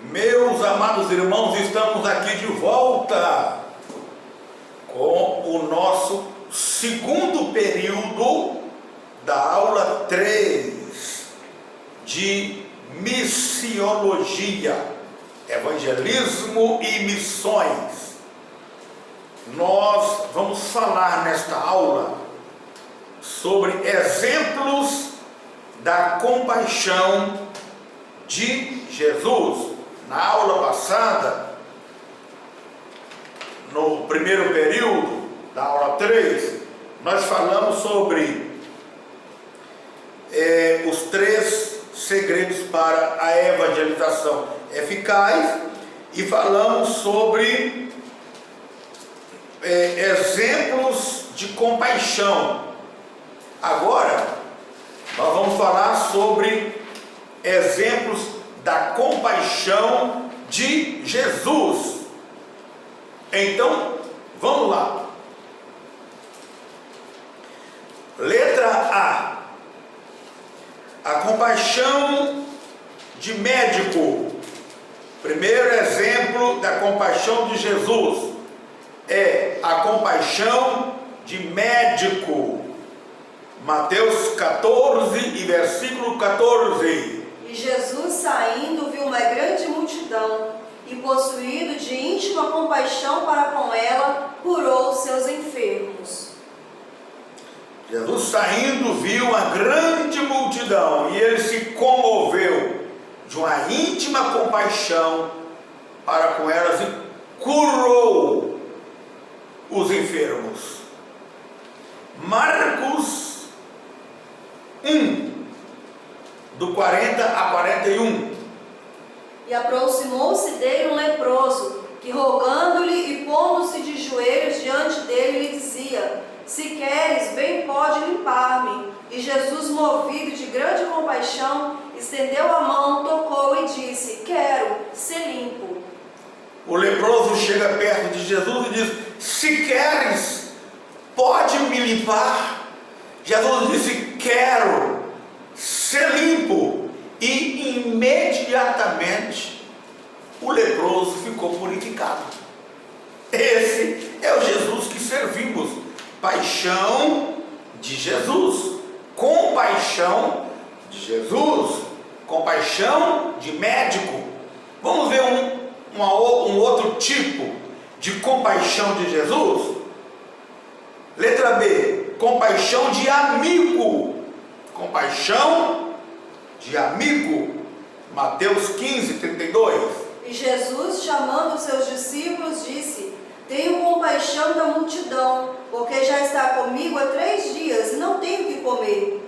Meus amados irmãos, estamos aqui de volta com o nosso segundo período da aula 3 de missiologia, evangelismo e missões. Nós vamos falar nesta aula sobre exemplos da compaixão de Jesus. Na aula passada, no primeiro período da aula 3, nós falamos sobre os 3 segredos para a evangelização eficaz e falamos sobre exemplos de compaixão. Agora, nós vamos falar sobre exemplos da compaixão de Jesus. Então, vamos lá. Letra A. A compaixão de médico. Primeiro exemplo da compaixão de Jesus é a compaixão de médico. Mateus 14 e versículo 14. E Jesus, saindo, viu uma grande multidão, e possuído de íntima compaixão para com ela, curou seus enfermos. Jesus, saindo, viu uma grande multidão, e ele se comoveu de uma íntima compaixão para com elas e curou os enfermos. Marcos 1, do 40 a 41. E aproximou-se dele um leproso, que rogando-lhe e pondo-se de joelhos diante dele, lhe dizia: Se queres, bem pode limpar-me. E Jesus, movido de grande compaixão, estendeu a mão, tocou e disse: Quero ser limpo. O leproso chega perto de Jesus e diz: Se queres, pode me limpar. Jesus disse: Quero ser limpo, e imediatamente o leproso ficou purificado. Esse é o Jesus que servimos. Paixão de Jesus, compaixão de Jesus, compaixão de médico. Vamos ver um outro tipo de compaixão de Jesus. Letra B, compaixão de amigo. Compaixão de amigo. Mateus 15, 32. E Jesus, chamando os seus discípulos, disse: Tenho compaixão da multidão, porque já está comigo há 3 dias e não tenho o que comer.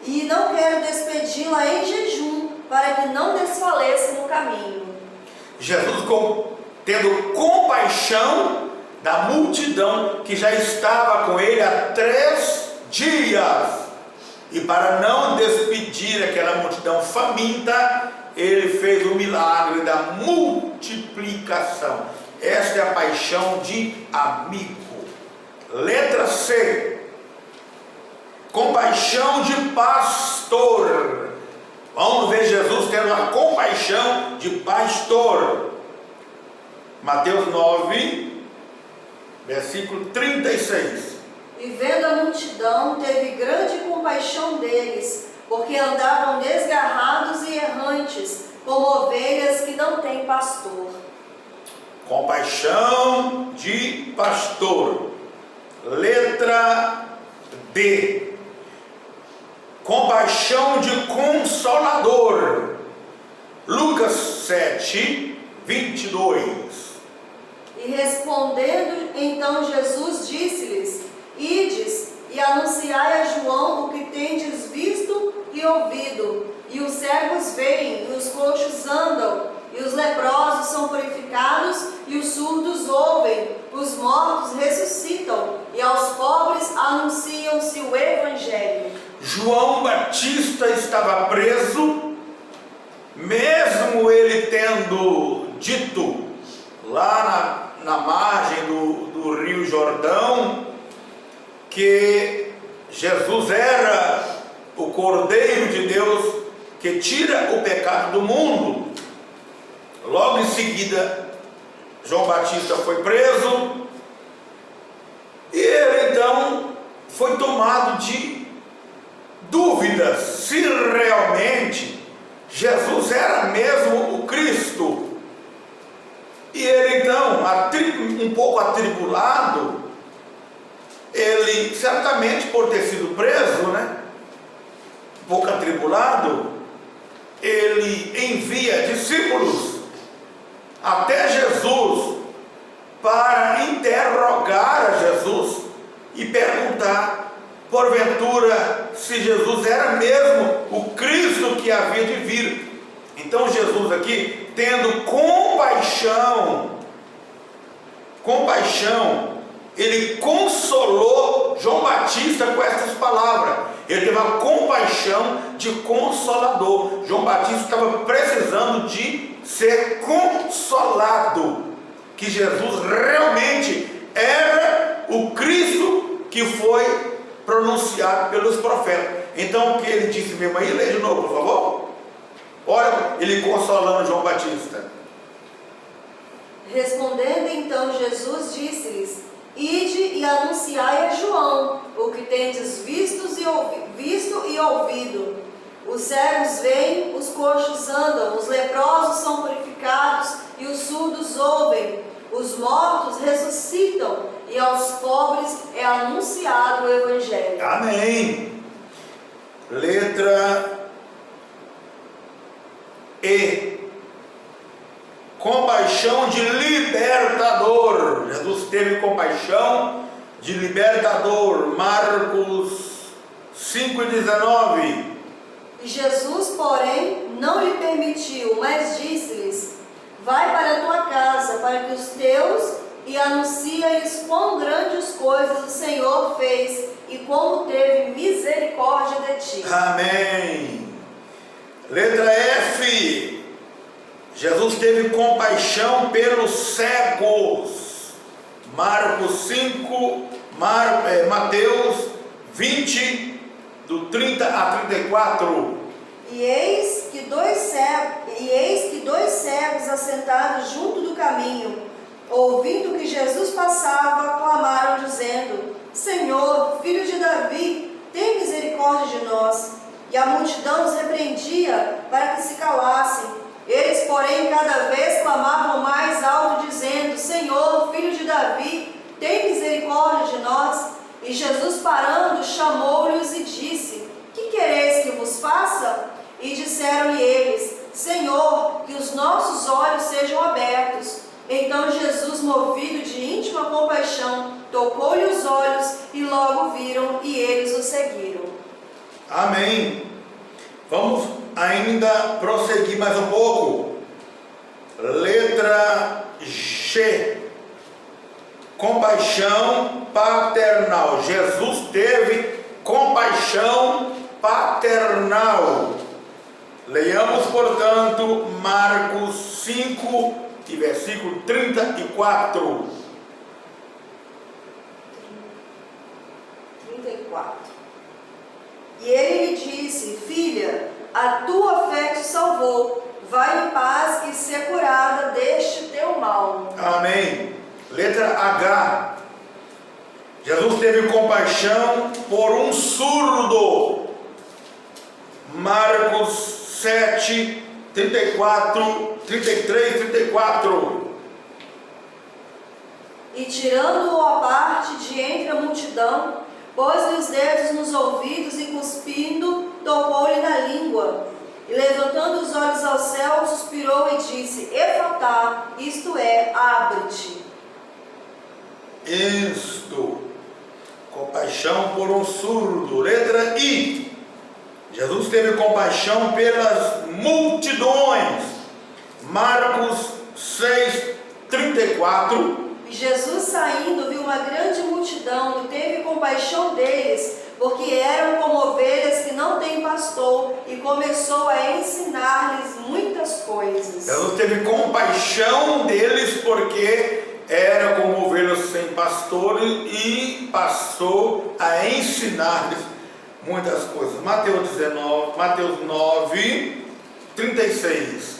E não quero despedi-la em jejum, para que não desfaleça no caminho. Jesus tendo compaixão da multidão que já estava com ele há 3 dias. E para não despedir aquela multidão faminta, ele fez o milagre da multiplicação. Esta é a paixão de amigo. Letra C. Compaixão de pastor. Vamos ver Jesus tendo a compaixão de pastor. Mateus 9, versículo 36. E vendo a multidão, teve grande compaixão deles, porque andavam desgarrados e errantes, como ovelhas que não têm pastor. Compaixão de pastor. Letra D. Compaixão de consolador. Lucas 7, 22. E respondendo então Jesus disse-lhes: Ides e anunciai a João o que tendes visto e ouvido. E os cegos veem, e os coxos andam, e os leprosos são purificados, e os surdos ouvem, os mortos ressuscitam, e aos pobres anunciam-se o Evangelho. João Batista estava preso, mesmo ele tendo dito lá na margem do Rio Jordão que Jesus era o Cordeiro de Deus que tira o pecado do mundo. Logo em seguida, João Batista foi preso, e ele então foi tomado de dúvidas se realmente Jesus era mesmo o Cristo. E ele então, um pouco atribulado, ele certamente por ter sido preso, um pouco atribulado, ele envia discípulos até Jesus para interrogar a Jesus e perguntar, porventura, se Jesus era mesmo o Cristo que havia de vir. Então Jesus aqui, tendo compaixão, ele consolou João Batista com essas palavras. Ele teve a compaixão de consolador. João Batista estava precisando de ser consolado, que Jesus realmente era o Cristo que foi pronunciado pelos profetas. Então o que ele disse mesmo aí, lê de novo, por favor. Olha, ele consolando João Batista. Respondendo então Jesus disse-lhes: Ide e anunciai a João o que tendes visto e ouvido. Os cegos veem, os coxos andam, os leprosos são purificados e os surdos ouvem. Os mortos ressuscitam e aos pobres é anunciado o Evangelho. Amém. Letra E. Compaixão de libertador. Jesus teve compaixão de libertador. Marcos 5,19. E Jesus, porém, não lhe permitiu, mas disse-lhes: Vai para a tua casa, para que os teus, e anuncia-lhes quão grandes coisas o Senhor fez e como teve misericórdia de ti. Amém. Letra F. Jesus teve compaixão pelos cegos. Marcos 5, Mateus 20, do 30 a 34. E eis que dois cegos assentados junto do caminho, ouvindo que Jesus passava, clamaram dizendo: Senhor, filho de Davi, tem misericórdia de nós. E a multidão os repreendia para que se calassem. Eles, porém, cada vez clamavam mais alto, dizendo: Senhor, filho de Davi, tem misericórdia de nós. E Jesus, parando, chamou-lhes e disse: Que quereis que vos faça? E disseram-lhe eles: Senhor, que os nossos olhos sejam abertos. Então Jesus, movido de íntima compaixão, tocou-lhe os olhos, e logo viram, e eles o seguiram. Amém. Vamos ainda prosseguir mais um pouco. Letra G. Compaixão paternal. Jesus teve compaixão paternal. Leiamos, portanto, Marcos 5, e versículo 34. 34. E ele lhe disse: Filha, a tua fé te salvou. Vai em paz e ser curada deste teu mal. Amém. Letra H. Jesus teve compaixão por um surdo. Marcos 7, 34, 33, 34. E tirando-o à parte de entre a multidão, pôs-lhe os dedos nos ouvidos e, cuspindo, tocou-lhe na língua. E levantando os olhos ao céu, suspirou e disse: Efatá, isto é, abre-te. Isto. Compaixão por um surdo. Letra I. Jesus teve compaixão pelas multidões. Marcos 6, 34. E Jesus, saindo, viu uma grande multidão e teve compaixão deles, porque eram como ovelhas que não têm pastor, e começou a ensinar-lhes muitas coisas. Jesus teve compaixão deles porque era como ovelhas sem pastor e passou a ensinar-lhes muitas coisas. Mateus 9, 36.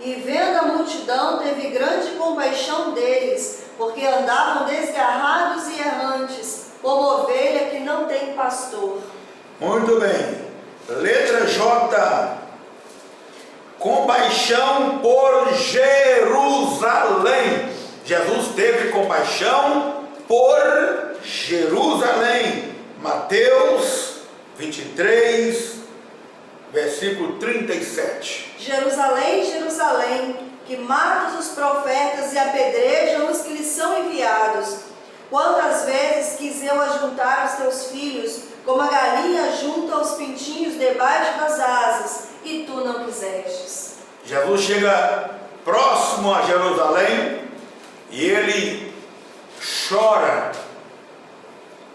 E vendo a multidão, teve grande compaixão deles, porque andavam desgarrados e errantes, como ovelha que não tem pastor. Muito bem. Letra J. Compaixão por Jerusalém. Jesus teve compaixão por Jerusalém. Mateus 23, versículo 37. Jerusalém, Jerusalém, que matas os profetas e apedrejam os que lhes são enviados. Quantas vezes quis eu ajuntar os teus filhos, como a galinha junta os pintinhos debaixo das asas, e tu não quisestes. Jesus chega próximo a Jerusalém e ele chora,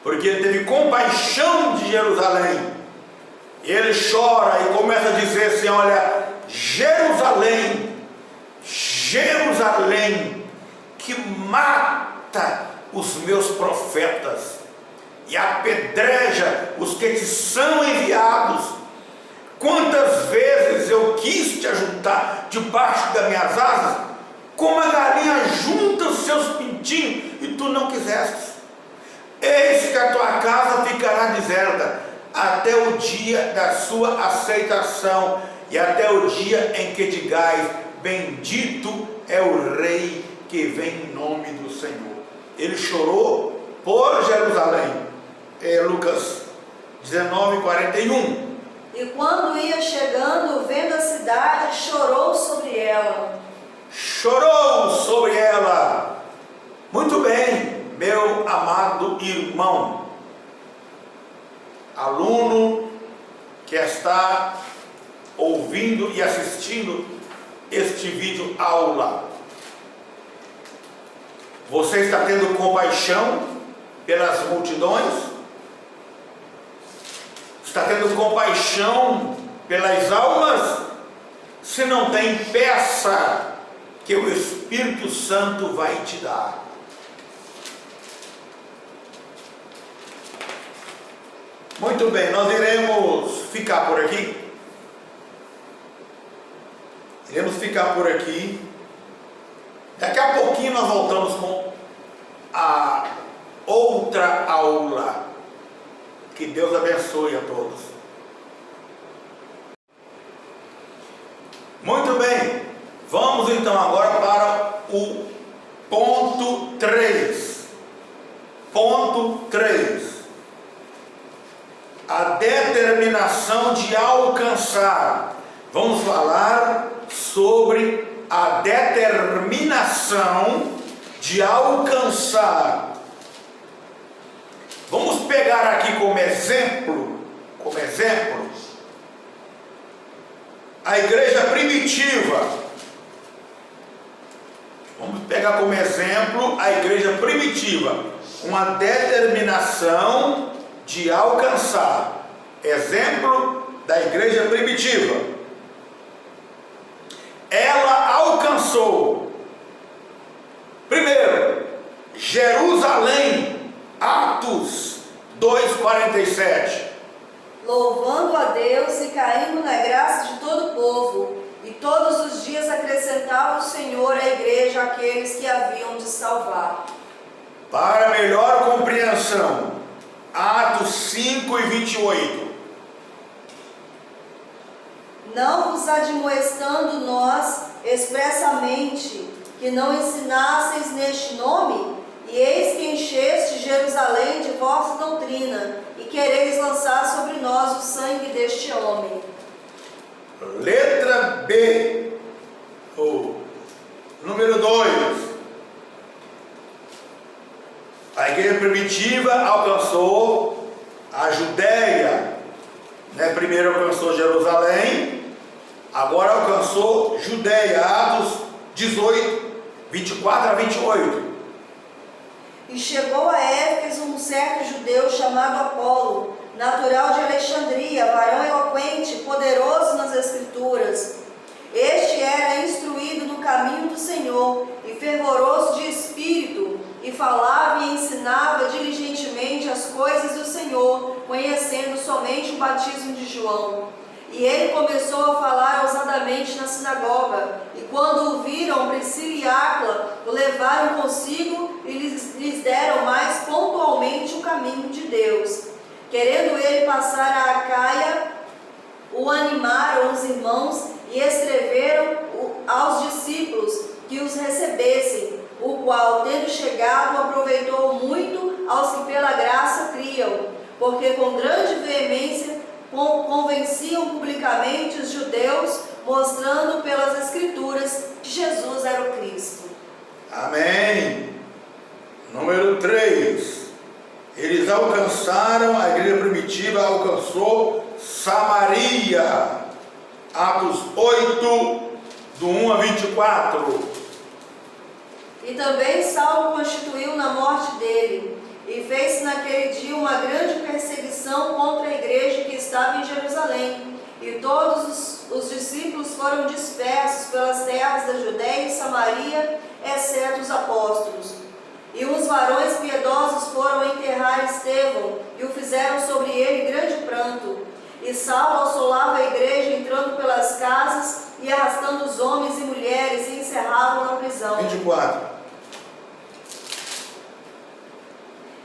porque ele teve compaixão de Jerusalém. Ele chora e começa a dizer assim: olha, Jerusalém, Jerusalém, que mata os meus profetas e apedreja os que te são enviados. Quantas vezes eu quis te ajuntar debaixo das minhas asas, como a galinha junta os seus pintinhos, e tu não quiseste. Eis que a tua casa ficará deserta até o dia da sua aceitação, e até o dia em que digais: bendito é o Rei que vem em nome do Senhor. Ele chorou por Jerusalém. Lucas 19:41. E quando ia chegando, vendo a cidade, chorou sobre ela. Chorou sobre ela. Muito bem, meu amado irmão, aluno que está ouvindo e assistindo este vídeo aula. Você está tendo compaixão pelas multidões? Está tendo compaixão pelas almas? Se não tem, peça, que o Espírito Santo vai te dar. Muito bem, nós iremos ficar por aqui. Iremos ficar por aqui. Daqui a pouquinho nós voltamos com a outra aula. Que Deus abençoe a todos. Muito bem, vamos então agora para o ponto 3. Ponto 3. A determinação de alcançar. Vamos falar sobre a determinação de alcançar. Vamos pegar aqui como exemplo, a igreja primitiva. Vamos pegar como exemplo a igreja primitiva, uma determinação de alcançar. Exemplo da igreja primitiva. Ela alcançou, primeiro, Jerusalém. Atos 2:47. Louvando a Deus e caindo na graça de todo o povo, e todos os dias acrescentava o Senhor à igreja aqueles que haviam de salvar. Para melhor compreensão, Atos 5:28. Não vos admoestando nós expressamente que não ensinasseis neste nome? E eis que encheste Jerusalém de vossa doutrina, e quereis lançar sobre nós o sangue deste homem. Letra B. Número 2. A igreja primitiva alcançou a Judéia. Primeiro alcançou Jerusalém, agora alcançou Judéia. Atos 18:24-28. E chegou a Éfeso um certo judeu chamado Apolo, natural de Alexandria, varão eloquente, poderoso nas Escrituras. Este era instruído no caminho do Senhor e fervoroso de espírito, e falava e ensinava diligentemente as coisas do Senhor, conhecendo somente o batismo de João. E ele começou a falar ousadamente na sinagoga. E quando o viram, Priscila e Áquila o levaram consigo e lhes deram mais pontualmente o caminho de Deus. Querendo ele passar a Acaia, o animaram os irmãos e escreveram aos discípulos que os recebessem, o qual, tendo chegado, aproveitou muito aos que pela graça criam, porque com grande veemência convenciam publicamente os judeus, mostrando pelas Escrituras que Jesus era o Cristo. Amém. Número 3. Eles alcançaram, a igreja primitiva alcançou Samaria. Atos 8, do 1 a 24. E também Saulo constituiu na morte dele, e fez-se naquele dia uma grande perseguição contra a igreja que estava em Jerusalém. E todos os discípulos foram dispersos pelas terras da Judéia e Samaria, exceto os apóstolos. E uns varões piedosos foram enterrar Estevão, e o fizeram sobre ele grande pranto. E Saulo assolava a igreja, entrando pelas casas e arrastando os homens e mulheres, e encerravam na prisão. 24.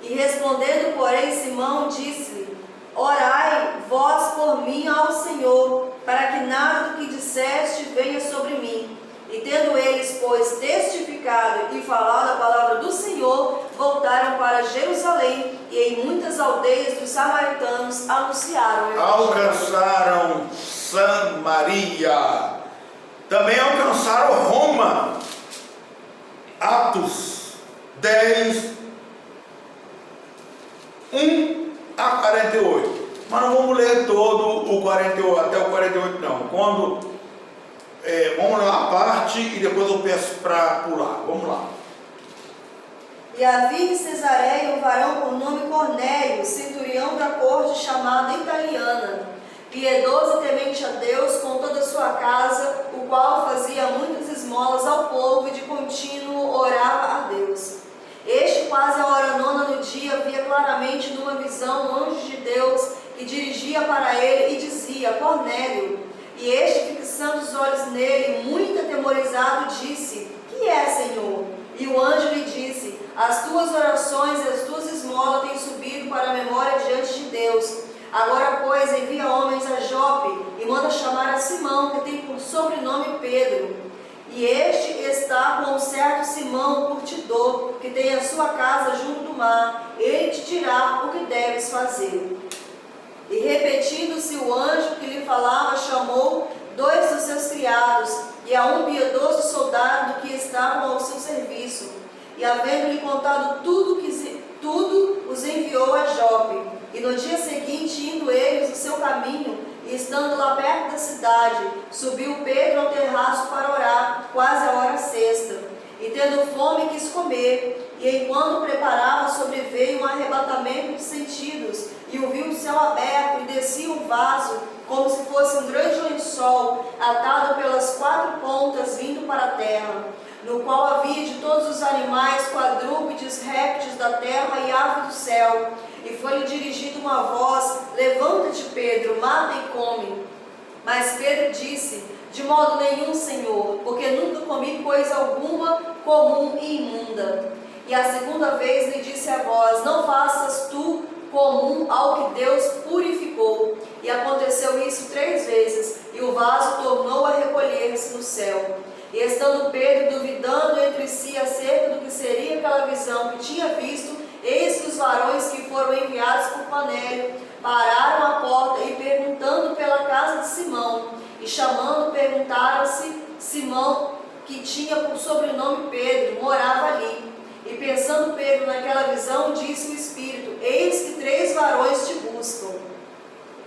E respondendo, porém, Simão disse-lhe: Orai vós por mim ao Senhor, para que nada do que disseste venha sobre mim. E tendo eles, pois, testificado e falado a palavra do Senhor, voltaram para Jerusalém, e em muitas aldeias dos samaritanos anunciaram o evangelho. Alcançaram Samaria. Também alcançaram Roma. Atos 10, 1 a 48. Mas não vamos ler todo o 48, até o 48 não. Vamos ler uma parte e depois eu peço para pular. Vamos lá. E havia em Cesareia um varão por nome Cornélio, centurião da corte chamada Italiana, piedoso e temente a Deus com toda a sua casa, o qual fazia muitas esmolas ao povo e de contínuo orava a Deus. Este, quase a hora nona do dia, via claramente numa visão um anjo de Deus que dirigia para ele e dizia: Cornélio. E este, fixando os olhos nele, muito atemorizado, disse: Que é, Senhor? E o anjo lhe disse: As tuas orações e as tuas esmolas têm subido para a memória diante de Deus. Agora, pois, envia homens a Jope e manda chamar a Simão, que tem por sobrenome Pedro. E este está com um certo Simão, curtidor, que tem a sua casa junto do mar. Ele te dirá o que deves fazer. E repetindo-se o anjo que lhe falava, chamou 2 dos seus criados e a um piedoso soldado que estavam ao seu serviço. E havendo-lhe contado tudo, os enviou a Jope. E no dia seguinte, indo eles o seu caminho, e estando lá perto da cidade, subiu Pedro ao terraço para orar, quase a hora sexta. E tendo fome, quis comer. E enquanto preparava, sobreveio um arrebatamento de sentidos, e ouviu o céu aberto, e descia um vaso, como se fosse um grande lençol, atado pelas 4 pontas, vindo para a terra, no qual havia de todos os animais, quadrúpedes, répteis da terra e aves do céu. E foi-lhe dirigida uma voz: Levanta-te, Pedro, mata e come. Mas Pedro disse: De modo nenhum, Senhor, porque nunca comi coisa alguma comum e imunda. E a segunda vez lhe disse a voz: Não faças tu comum ao que Deus purificou. E aconteceu isso 3 vezes, e o vaso tornou a recolher-se no céu. E estando Pedro duvidando entre si acerca do que seria aquela visão que tinha visto, eis que os varões que foram enviados por Cornélio pararam à porta e perguntando pela casa de Simão, e chamando perguntaram-se Simão, que tinha por sobrenome Pedro, morava ali. E pensando Pedro naquela visão, disse o Espírito: Eis que 3 varões te buscam.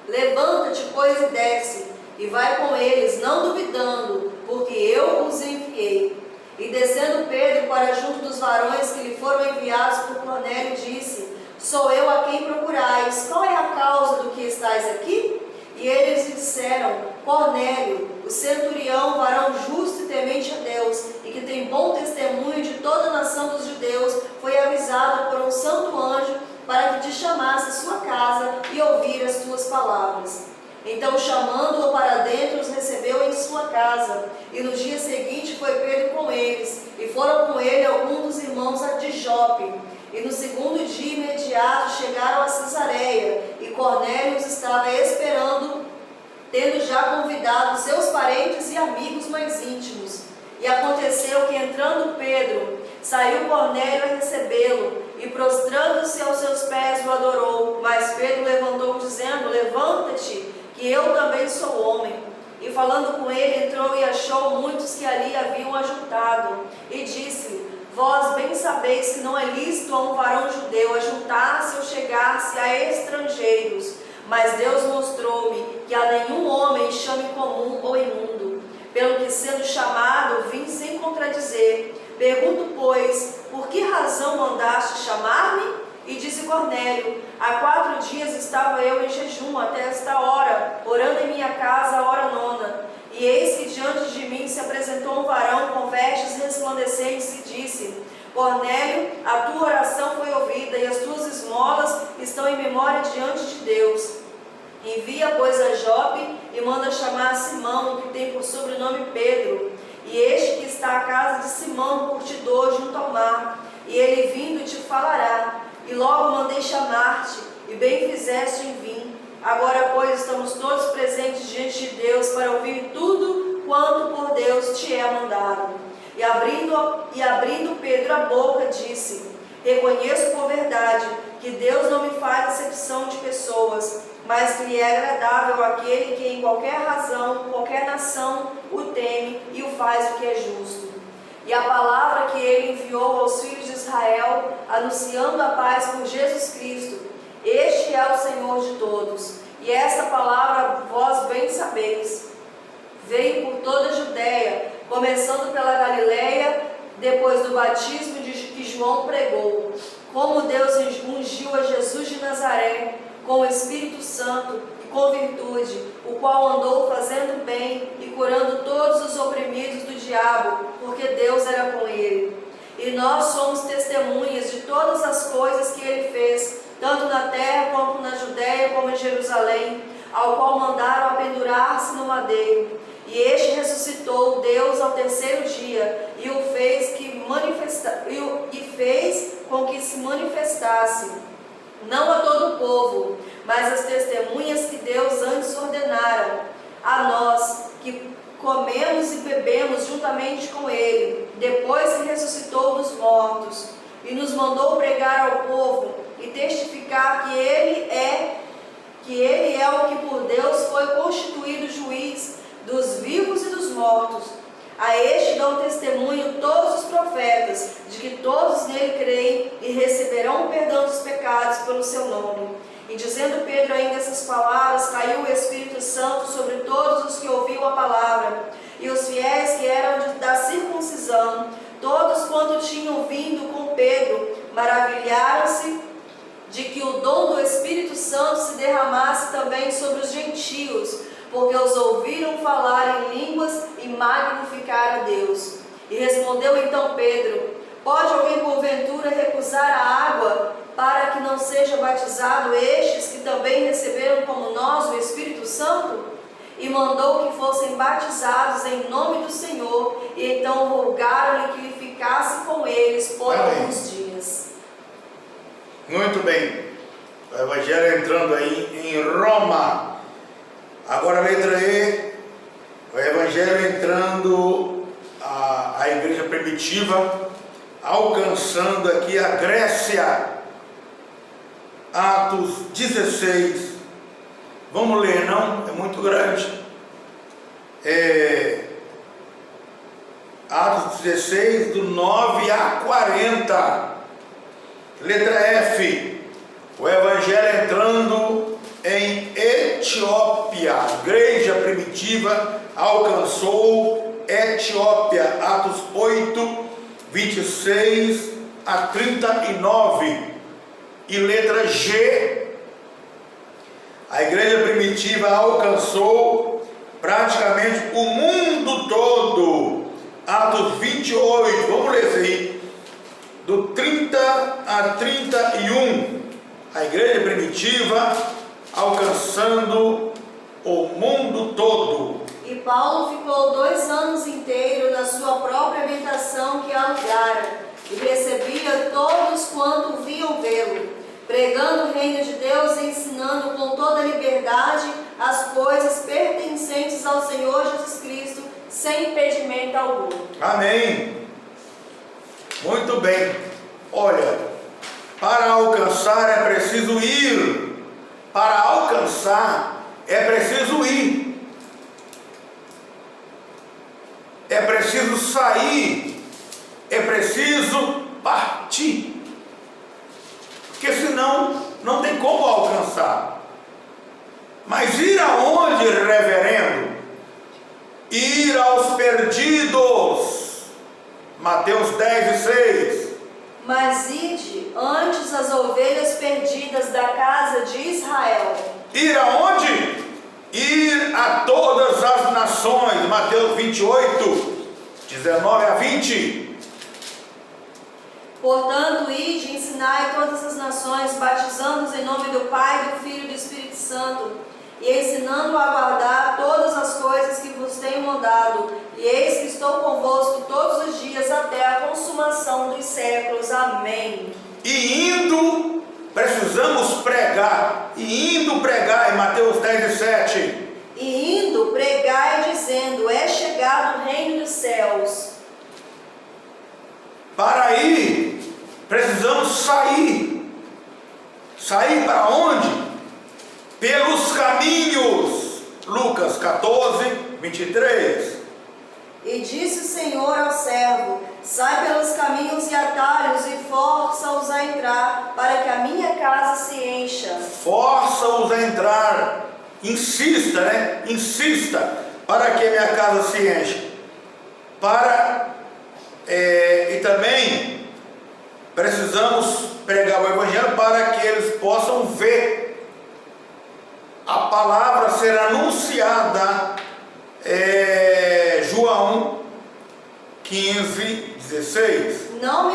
Levanta-te, pois, e desce, e vai com eles, não duvidando, porque eu os enviei. E descendo Pedro para junto dos varões que lhe foram enviados por Cornélio, disse: Sou eu a quem procurais. Qual é a causa do que estáis aqui? E eles lhe disseram: Cornélio, o centurião, varão justo e temente a Deus, e que tem bom testemunho de toda a nação dos judeus, foi avisado por um santo anjo para que te chamasse à sua casa e ouvir as tuas palavras. Então, chamando-o para dentro, os recebeu em sua casa. E no dia seguinte foi Pedro com eles, e foram com ele alguns dos irmãos de Jope. E no segundo dia imediato chegaram a Cesareia, e Cornélio os estava esperando, tendo já convidado seus parentes e amigos mais íntimos. E aconteceu que, entrando Pedro, saiu Cornélio a recebê-lo, e prostrando-se aos seus pés o adorou. Mas Pedro levantou, dizendo: levanta-te, que eu também sou homem. E falando com ele, entrou e achou muitos que ali haviam ajuntado, e disse: vós bem sabeis que não é lícito a um varão judeu ajuntar-se ou chegar-se a estrangeiros, mas Deus mostrou-me que a nenhum homem chame comum ou imundo. Pelo que, sendo chamado, vim sem contradizer. Pergunto, pois, por que razão mandaste chamar-me? E disse Cornélio: há 4 dias estava eu em jejum até esta hora, orando em minha casa a hora 9. E eis que diante de mim se apresentou um varão com vestes resplandecentes e disse: Cornélio, a tua oração foi ouvida e as tuas esmolas estão em memória diante de Deus. Envia, pois, a Jope e manda chamar Simão, que tem por sobrenome Pedro, e este que está à casa de Simão, curtidor, junto ao mar, e ele vindo te falará. E logo mandei chamar-te, e bem fizeste em vir. Agora, pois, estamos todos presentes diante de Deus para ouvir tudo quanto por Deus te é mandado. E abrindo Pedro a boca, disse: reconheço por verdade que Deus não me faz acepção de pessoas, mas que lhe é agradável aquele que em qualquer razão, qualquer nação, o teme e o faz o que é justo. E a palavra que ele enviou aos filhos de Israel, anunciando a paz por Jesus Cristo, este é o Senhor de todos. E esta palavra vós bem sabeis. Veio por toda a Judéia, começando pela Galileia, depois do batismo que João pregou, como Deus ungiu a Jesus de Nazaré, com o Espírito Santo e com virtude, o qual andou fazendo bem e curando todos os oprimidos do diabo, porque Deus era com ele. E nós somos testemunhas de todas as coisas que ele fez, tanto na terra como na Judéia, como em Jerusalém, ao qual mandaram apendurar-se no madeiro. E este ressuscitou Deus ao 3º dia, e o fez com que se manifestasse, não a todo o povo, mas as testemunhas que Deus antes ordenara, a nós, que comemos e bebemos juntamente com ele, depois que ressuscitou dos mortos, e nos mandou pregar ao povo e testificar que ele é o que por Deus foi constituído juiz dos vivos e dos mortos. A este dão testemunho todos os profetas, de que todos nele creem e receberão o perdão dos pecados pelo seu nome. E dizendo Pedro ainda essas palavras, caiu o Espírito Santo sobre todos os que ouviam a palavra. E os fiéis que eram da circuncisão, todos quanto tinham vindo com Pedro, maravilharam-se de que o dom do Espírito Santo se derramasse também sobre os gentios, porque os ouviram falar em línguas e magnificar a Deus. E respondeu então Pedro: pode alguém porventura recusar a água para que não seja batizado estes que também receberam como nós o Espírito Santo? E mandou que fossem batizados em nome do Senhor, e então rogaram-lhe que ele ficasse com eles por alguns dias. Muito bem, o Evangelho entrando aí em Roma. Agora a letra E, o Evangelho entrando a igreja primitiva, alcançando aqui a Grécia. Atos 16, vamos ler, não? É muito grande. Atos 16, do 9 a 40. Letra F, o Evangelho entrando em Etiópia. A igreja primitiva alcançou Etiópia. Atos 8, 26 a 39. E letra G, a igreja primitiva alcançou praticamente o mundo todo. Atos 28, vamos ler isso aí, do 30 a 31. A igreja primitiva alcançando o mundo todo. E Paulo ficou 2 anos inteiros na sua própria habitação que alugara, e recebia todos quanto vinham vê-lo, pregando o reino de Deus e ensinando com toda liberdade as coisas pertencentes ao Senhor Jesus Cristo, sem impedimento algum. Amém. Muito bem. Olha, para alcançar é preciso ir. Para alcançar é preciso ir. É preciso sair. É preciso partir. Porque senão não tem como alcançar. Mas ir aonde, reverendo? Ir aos perdidos. Mateus 10:6. Mas ide antes as ovelhas perdidas da casa de Israel. Ir aonde? Ir a todas as nações. Mateus 28:19-20. Portanto, ide e ensinai todas as nações, batizando-os em nome do Pai, do Filho e do Espírito Santo, e ensinando a guardar todas as coisas que vos tenho mandado. E eis que estou convosco todos os dias até a consumação dos séculos. Amém. E indo, precisamos pregar. E indo pregar, em Mateus 10:7. E indo, pregai dizendo, é chegado o reino dos céus. Para ir, precisamos sair. Sair para onde? Pelos caminhos. Lucas 14:23. E disse o Senhor ao servo, sai pelos caminhos e atalhos e força-os a entrar, para que a minha casa se encha. Força-os a entrar. Insista, né? Insista, para que a minha casa se encha. E também precisamos pregar o Evangelho para que eles possam ver a palavra ser anunciada. João 15:16. Não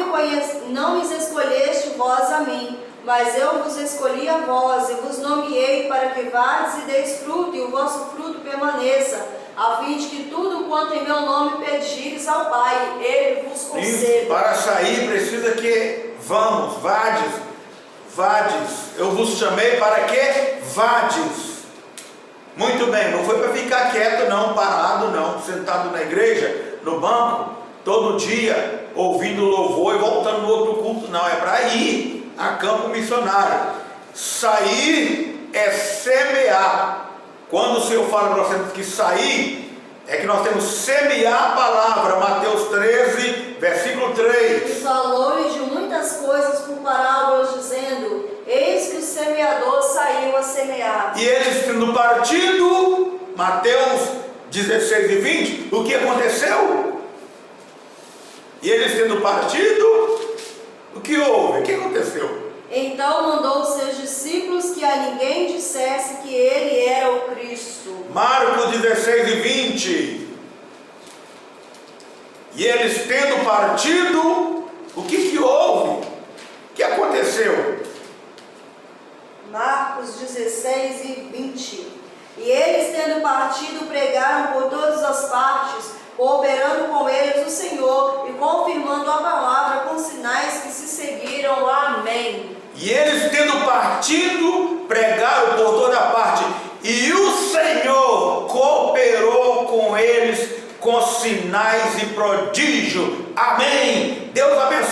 me escolheste vós a mim, mas eu vos escolhi a vós, e vos nomeei para que vades e deis fruto, e o vosso fruto permaneça, a fim de que tudo quanto em meu nome pedires ao Pai, Ele vos conceda. Para sair precisa que vamos, vades. Eu vos chamei para que vades. Muito bem, não foi para ficar quieto não, parado não, sentado na igreja, no banco, todo dia, ouvindo louvor e voltando no outro culto, não, é para ir a campo missionário. Sair é semear. Quando o Senhor fala para você que sair, é que nós temos que semear a palavra. Mateus 13:3. E falou-lhe de muitas coisas por parábolas, dizendo, eis que o semeador saiu a semear. E eles tendo partido, Mateus 16:20, o que aconteceu? E eles tendo partido, o que houve? O que aconteceu? Então mandou os seus discípulos que a ninguém dissesse que ele era o Cristo. Marcos 16:20. E eles tendo partido, o que houve? O que aconteceu? Marcos 16:20. E eles tendo partido, pregaram por todas as partes, cooperando com eles o Senhor e confirmando a palavra com sinais que se seguiram. Amém. E eles tendo partido, pregaram por toda parte, e o Senhor cooperou com eles com sinais e prodígio. Amém. Deus abençoe.